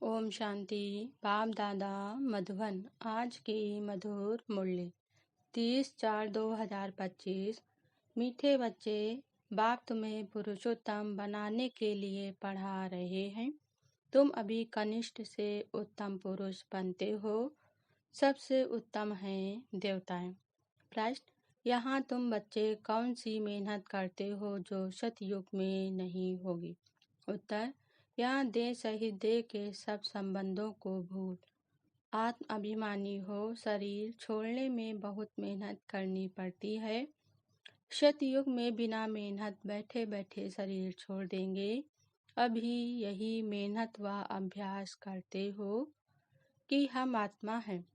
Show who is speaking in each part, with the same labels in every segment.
Speaker 1: ओम शांति। बाप दादा मधुबन। आज की मधुर मुरली 30/4/2025। मीठे बच्चे, बाप तुम्हें पुरुषोत्तम बनाने के लिए पढ़ा रहे हैं। तुम अभी कनिष्ठ से उत्तम पुरुष बनते हो। सबसे उत्तम हैं देवताएं। प्रश्न, यहाँ तुम बच्चे कौन सी मेहनत करते हो जो सतयुग में नहीं होगी? उत्तर, यहाँ देह सहित देह के सब संबंधों को भूल आत्म अभिमानी हो। शरीर छोड़ने में बहुत मेहनत करनी पड़ती है। सतयुग में बिना मेहनत बैठे बैठे शरीर छोड़ देंगे। अभी यही मेहनत व अभ्यास करते हो कि हम आत्मा हैं।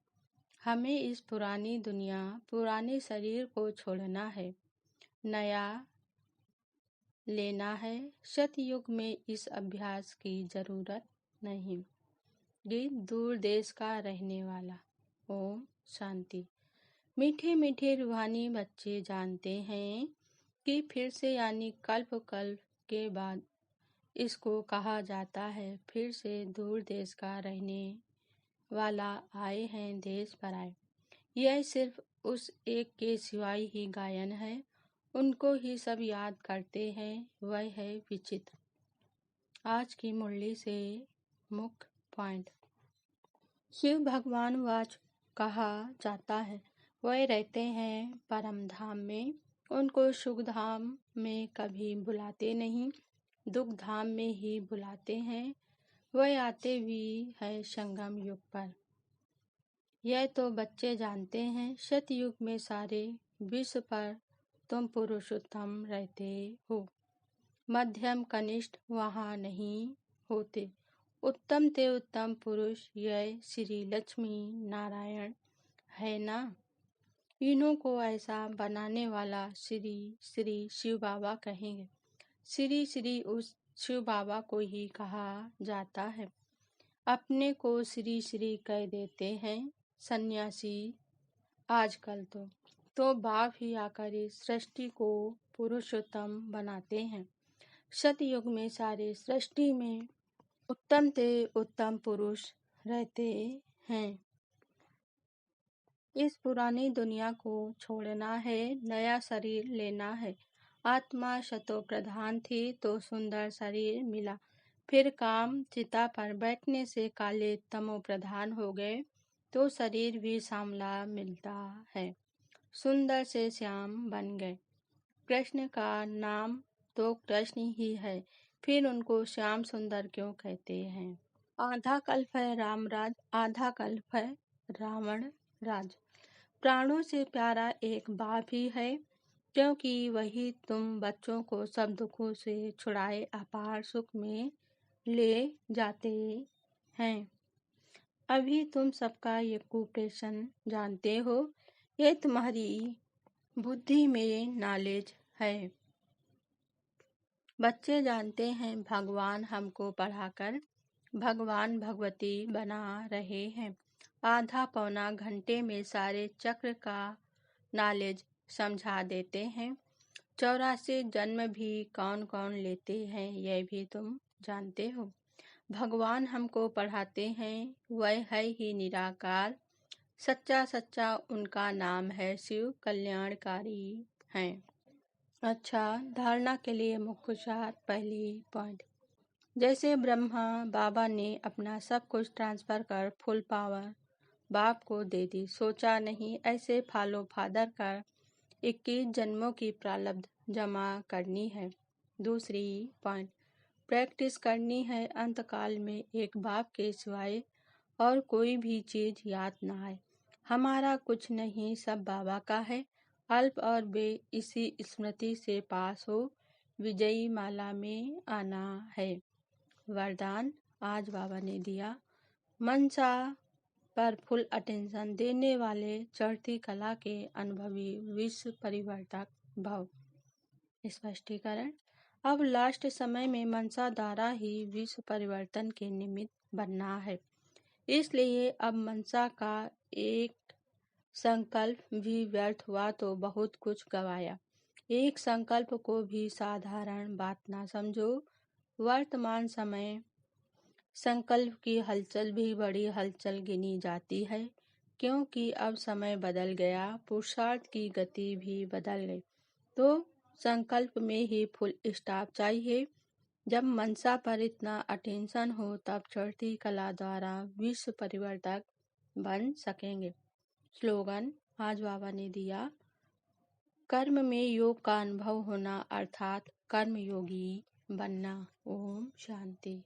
Speaker 1: हमें इस पुरानी दुनिया पुराने शरीर को छोड़ना है, नया लेना है। सतयुग में इस अभ्यास की जरूरत नहीं। गीत दूर देश का रहने वाला। ओम शांति। मीठे मीठे रूहानी बच्चे जानते हैं कि फिर से यानी कल्प कल्प के बाद इसको कहा जाता है फिर से दूर देश का रहने वाला आए हैं देश पर आए। यह सिर्फ उस एक के सिवाय ही गायन है, उनको ही सब याद करते हैं, वह है विचित्र। आज की मुरली से मुख्य पॉइंट। शिव भगवान वाच कहा जाता है, वह रहते हैं परम धाम में। उनको सुख धाम में कभी बुलाते नहीं, दुख धाम में ही बुलाते हैं। वह आते भी है संगम युग पर। यह तो बच्चे जानते हैं। सतयुग में सारे विश्व पर तुम पुरुषोत्तम रहते हो। मध्यम कनिष्ठ वहाँ नहीं होते। उत्तम ते उत्तम पुरुष यह श्री लक्ष्मी नारायण है ना। इन्हों को ऐसा बनाने वाला श्री श्री शिव बाबा कहेंगे। श्री श्री उस शिव बाबा को ही कहा जाता है। अपने को श्री श्री कह देते हैं सन्यासी आजकल तो बाप ही आकर इस सृष्टि को पुरुषोत्तम बनाते हैं। सतयुग में सारे सृष्टि में उत्तम ते उत्तम पुरुष रहते हैं। इस पुरानी दुनिया को छोड़ना है, नया शरीर लेना है। आत्मा सतो प्रधान थी तो सुंदर शरीर मिला, फिर काम चिता पर बैठने से काले तमो प्रधान हो गए तो शरीर भी सांवला मिलता है। सुंदर से श्याम बन गए। कृष्ण का नाम तो कृष्ण ही है, फिर उनको श्याम सुंदर क्यों कहते हैं? आधा कल्प है रामराज, आधा कल्प है रावण राज। प्राणों से प्यारा एक बाप ही है, क्योंकि वही तुम बच्चों को सब दुखों से छुड़ाए अपार सुख में ले जाते हैं। अभी तुम सबका ये कुप्रशन जानते हो, ये तुम्हारी बुद्धि में नॉलेज है। बच्चे जानते हैं भगवान हमको पढ़ाकर भगवान भगवती बना रहे हैं। आधा पौना घंटे में सारे चक्र का नॉलेज समझा देते हैं। 84 जन्म भी कौन कौन लेते हैं यह भी तुम जानते हो। भगवान हमको पढ़ाते हैं, वह है ही निराकार। सच्चा सच्चा उनका नाम है शिव, कल्याणकारी हैं। अच्छा, धारणा के लिए मुख्य सार। पहली पॉइंट, जैसे ब्रह्मा बाबा ने अपना सब कुछ ट्रांसफर कर फुल पावर बाप को दे दी, सोचा नहीं ऐसे फॉलो फादर कर 21 जन्मों की प्रारब्ध जमा करनी है। दूसरी पॉइंट, प्रैक्टिस करनी है अंतकाल में एक बाप के सिवाय और कोई भी चीज याद ना आए। हमारा कुछ नहीं, सब बाबा का है। अल्प और बे इसी स्मृति से पास हो, विजयी माला में आना है। वरदान आज बाबा ने दिया। मनसा पर फुल अटेंशन देने वाले चढ़ती कला के अनुभवी विश्व परिवर्तक भव। स्पष्टीकरण, अब लास्ट समय में मनसा द्वारा ही विश्व परिवर्तन के निमित्त बनना है। इसलिए अब मनसा का एक संकल्प भी व्यर्थ हुआ तो बहुत कुछ गवाया। एक संकल्प को भी साधारण बात ना समझो। वर्तमान समय संकल्प की हलचल भी बड़ी हलचल गिनी जाती है, क्योंकि अब समय बदल गया, पुरुषार्थ की गति भी बदल गई। तो संकल्प में ही फुल स्टॉप चाहिए। जब मंशा पर इतना अटेंशन हो तब चढ़ती कला द्वारा विश्व परिवर्तक बन सकेंगे। स्लोगन आज बाबा ने दिया, कर्म में योग का अनुभव होना अर्थात कर्मयोगी बनना। ओम शांति।